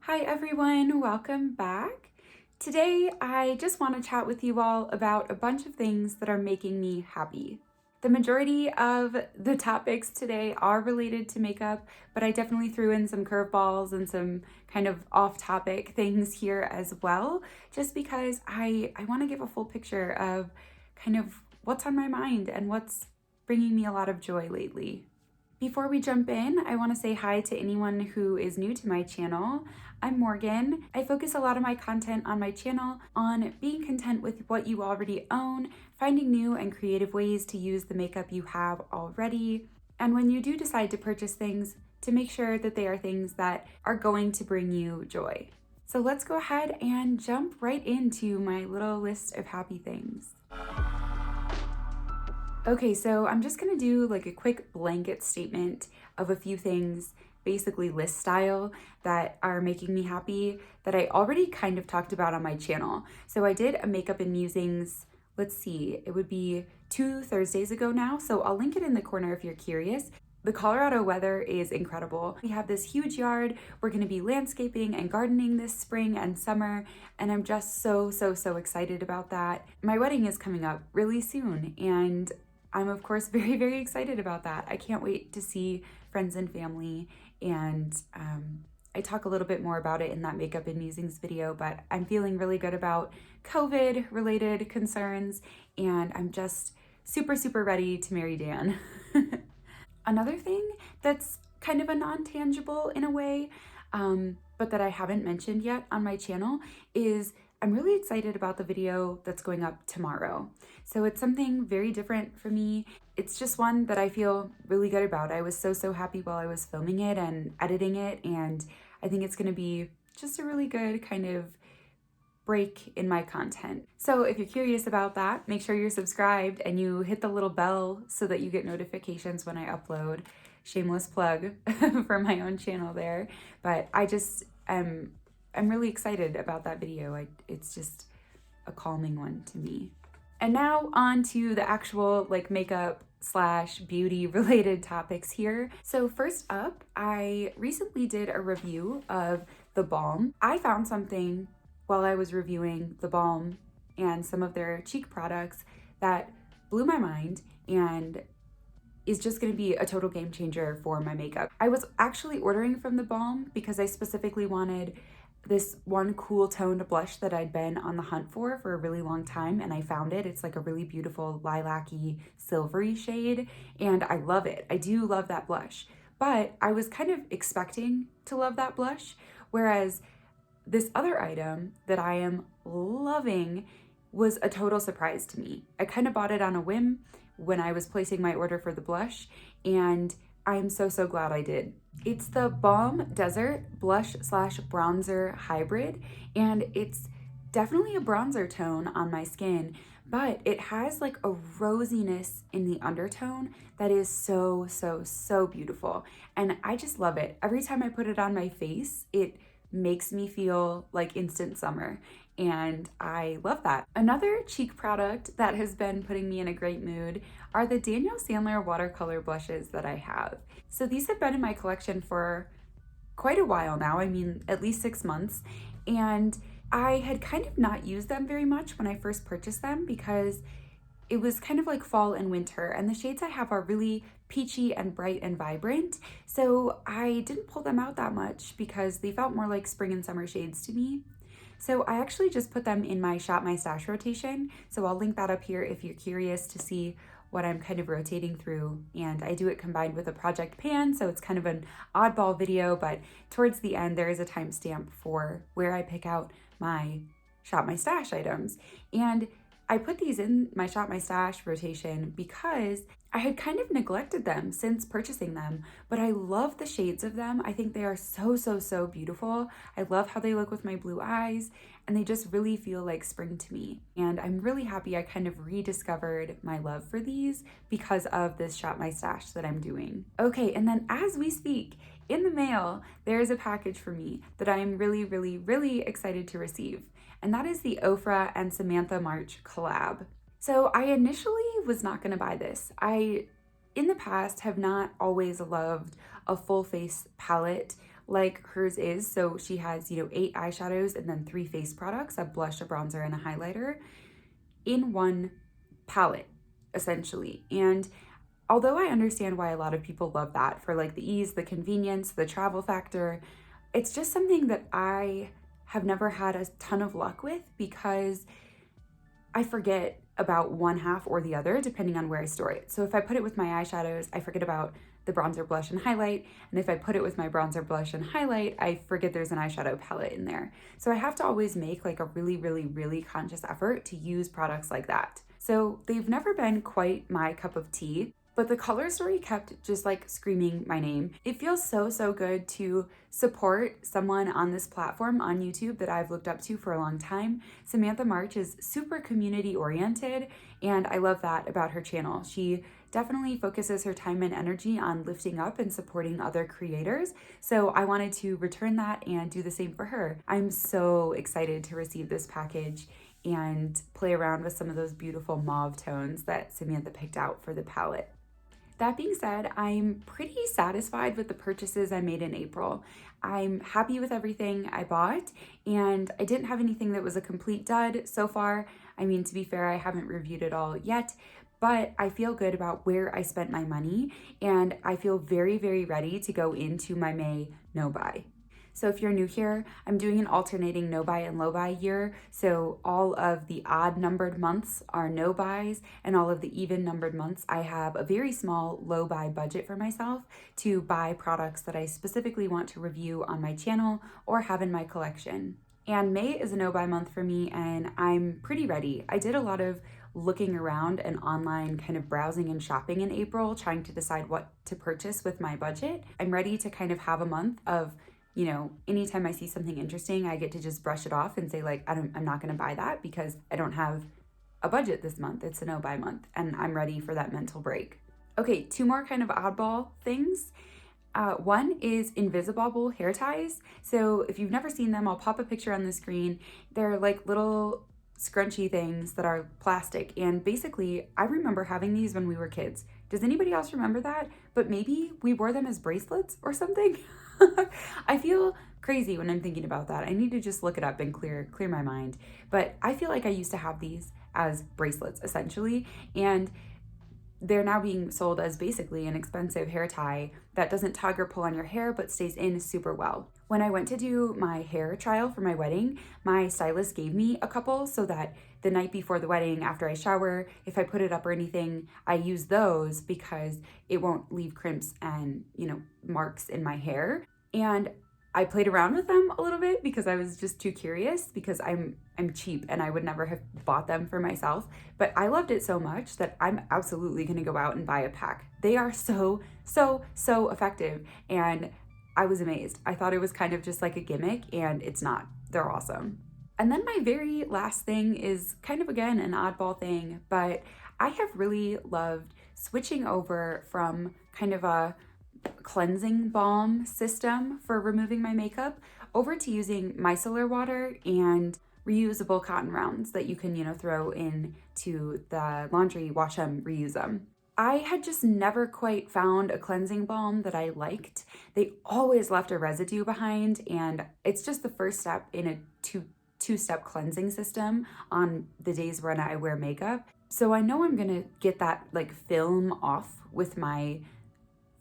Hi everyone, welcome back. Today I just want to chat with you all about a bunch of things that are making me happy. The majority of the topics today are related to makeup, but I definitely threw in some curveballs and some kind of off-topic things here as well, just because I want to give a full picture of kind of what's on my mind and what's bringing me a lot of joy lately. Before we jump in, I want to say hi to anyone who is new to my channel. I'm Morgan. I focus a lot of my content on my channel on being content with what you already own, finding new and creative ways to use the makeup you have already, and when you do decide to purchase things, to make sure that they are things that are going to bring you joy. So let's go ahead and jump right into my little list of happy things. Okay, so I'm just gonna do like a quick blanket statement of a few things, basically list style, that are making me happy that I already kind of talked about on my channel. So I did a makeup and musings, let's see, it would be 2 Thursdays ago now, so I'll link it in the corner if you're curious. The Colorado weather is incredible. We have this huge yard. We're gonna be landscaping and gardening this spring and summer, and I'm just so excited about that. My wedding is coming up really soon, and I'm of course very excited about that. I can't wait to see friends and family, and I talk a little bit more about it in that makeup and musings video, but I'm feeling really good about COVID related concerns, and I'm just super ready to marry Dan. Another thing that's kind of a non-tangible in a way, but that I haven't mentioned yet on my channel is I'm really excited about the video that's going up tomorrow. So it's something very different for me. It's just one that I feel really good about. I was so happy while I was filming it and editing it, and I think it's gonna be just a really good kind of break in my content. So if you're curious about that, make sure you're subscribed and you hit the little bell so that you get notifications when I upload. Shameless plug for my own channel there, but I'm really excited about that video. It's just a calming one to me. And now on to the actual like makeup / beauty related topics here. So first up, I recently did a review of the Balm. I found something while I was reviewing the Balm and some of their cheek products that blew my mind and is just gonna be a total game changer for my makeup. I was actually ordering from the Balm because I specifically wanted this one cool toned blush that I'd been on the hunt for a really long time, and I found it. It's like a really beautiful lilac-y silvery shade, and I love it. I do love that blush, but I was kind of expecting to love that blush, whereas this other item that I am loving was a total surprise to me. I kind of bought it on a whim when I was placing my order for the blush, and I'm so glad I did. It's the Balm Desert Blush / Bronzer Hybrid, and it's definitely a bronzer tone on my skin, but it has like a rosiness in the undertone that is so beautiful, and I just love it. Every time I put it on my face, it makes me feel like instant summer, and I love that. Another cheek product that has been putting me in a great mood are the Daniel Sandler watercolor blushes that I have. So these have been in my collection for quite a while now, I mean at least 6 months, and I had kind of not used them very much when I first purchased them because it was kind of like fall and winter, and the shades I have are really peachy and bright and vibrant, so I didn't pull them out that much because they felt more like spring and summer shades to me. So I actually just put them in my Shop My Stash rotation, so I'll link that up here if you're curious to see what I'm kind of rotating through, and I do it combined with a project pan, so it's kind of an oddball video, but towards the end there is a timestamp for where I pick out my Shop My Stash items. And I put these in my Shop My Stash rotation because I had kind of neglected them since purchasing them, but I love the shades of them. I think they are so beautiful. I love how they look with my blue eyes, and they just really feel like spring to me. And I'm really happy I kind of rediscovered my love for these because of this Shop My Stash that I'm doing. Okay, and then as we speak, in the mail, there is a package for me that I am really excited to receive, and that is the Ofra and Samantha March collab. So I initially was not gonna buy this. I, in the past, have not always loved a full face palette like hers is. So she has, 8 eyeshadows and then 3 face products, a blush, a bronzer, and a highlighter in one palette, essentially. And although I understand why a lot of people love that for like the ease, the convenience, the travel factor, it's just something that I have never had a ton of luck with because I forget about one half or the other depending on where I store it. So if I put it with my eyeshadows, I forget about the bronzer, blush, and highlight. And if I put it with my bronzer, blush, and highlight, I forget there's an eyeshadow palette in there. So I have to always make like a really, really, really conscious effort to use products like that. So they've never been quite my cup of tea, but the color story kept just like screaming my name. It feels so, so good to support someone on this platform on YouTube that I've looked up to for a long time. Samantha March is super community oriented, and I love that about her channel. She definitely focuses her time and energy on lifting up and supporting other creators. So I wanted to return that and do the same for her. I'm so excited to receive this package and play around with some of those beautiful mauve tones that Samantha picked out for the palette. That being said, I'm pretty satisfied with the purchases I made in April. I'm happy with everything I bought, and I didn't have anything that was a complete dud so far. I mean, to be fair, I haven't reviewed it all yet, but I feel good about where I spent my money, and I feel very, very ready to go into my May no-buy. So if you're new here, I'm doing an alternating no-buy and low-buy year. So all of the odd numbered months are no-buys, and all of the even numbered months, I have a very small low-buy budget for myself to buy products that I specifically want to review on my channel or have in my collection. And May is a no-buy month for me, and I'm pretty ready. I did a lot of looking around and online kind of browsing and shopping in April, trying to decide what to purchase with my budget. I'm ready to kind of have a month of, anytime I see something interesting, I get to just brush it off and say like, I'm not going to buy that because I don't have a budget this month. It's a no-buy month, and I'm ready for that mental break. Okay, 2 more kind of oddball things. One is invisible hair ties. So if you've never seen them, I'll pop a picture on the screen. They're like little scrunchy things that are plastic. And basically, I remember having these when we were kids. Does anybody else remember that? But maybe we wore them as bracelets or something. I feel crazy when I'm thinking about that. I need to just look it up and clear my mind. But I feel like I used to have these as bracelets essentially. And they're now being sold as basically an expensive hair tie that doesn't tug or pull on your hair but stays in super well. When I went to do my hair trial for my wedding, my stylist gave me a couple so that the night before the wedding, after I shower, if I put it up or anything, I use those because it won't leave crimps and, marks in my hair. And I played around with them a little bit because I was just too curious because I'm cheap and I would never have bought them for myself. But I loved it so much that I'm absolutely going to go out and buy a pack. They are so, so, so effective. And I was amazed. I thought it was kind of just like a gimmick, and it's not. They're awesome. And then my very last thing is kind of, again, an oddball thing, but I have really loved switching over from kind of a cleansing balm system for removing my makeup over to using micellar water and reusable cotton rounds that you can, throw into the laundry, wash them, reuse them. I had just never quite found a cleansing balm that I liked. They always left a residue behind, and it's just the first step in a two-step cleansing system on the days when I wear makeup. So I know I'm gonna get that like film off with my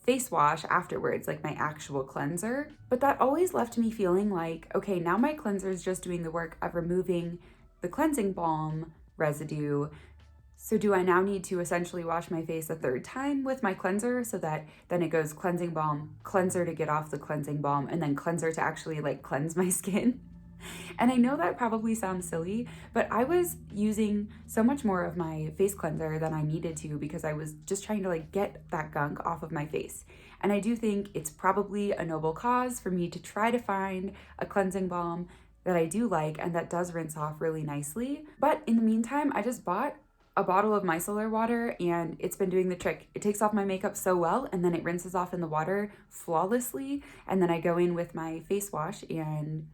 face wash afterwards, like my actual cleanser. But that always left me feeling like, okay, now my cleanser is just doing the work of removing the cleansing balm residue. So do I now need to essentially wash my face a 3rd time with my cleanser so that then it goes cleansing balm, cleanser to get off the cleansing balm, and then cleanser to actually like cleanse my skin? And I know that probably sounds silly, but I was using so much more of my face cleanser than I needed to because I was just trying to like get that gunk off of my face. And I do think it's probably a noble cause for me to try to find a cleansing balm that I do like and that does rinse off really nicely. But in the meantime, I just bought a bottle of micellar water and it's been doing the trick. It takes off my makeup so well, and then it rinses off in the water flawlessly. And then I go in with my face wash and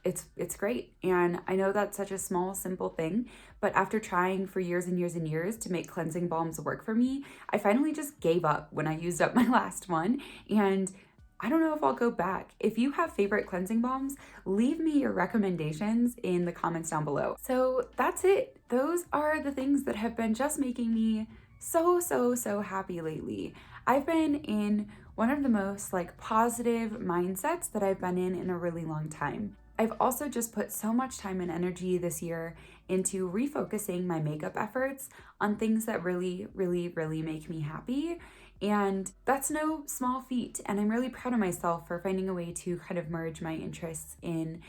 it's great. And I know that's such a small, simple thing, but after trying for years and years and years to make cleansing balms work for me, I finally just gave up when I used up my last one. And I don't know if I'll go back. If you have favorite cleansing balms, leave me your recommendations in the comments down below. So that's it. Those are the things that have been just making me so happy lately. I've been in one of the most like positive mindsets that I've been in a really long time. I've also just put so much time and energy this year into refocusing my makeup efforts on things that really make me happy. And that's no small feat. And I'm really proud of myself for finding a way to kind of merge my interests in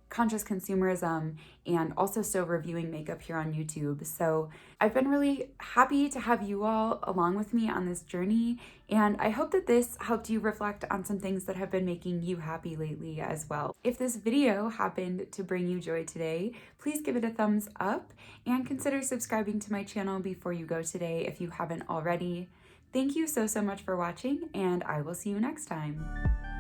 conscious consumerism and also still reviewing makeup here on YouTube. So I've been really happy to have you all along with me on this journey, and I hope that this helped you reflect on some things that have been making you happy lately as well. If this video happened to bring you joy today, please give it a thumbs up and consider subscribing to my channel before you go today if you haven't already. Thank you so much for watching, and I will see you next time.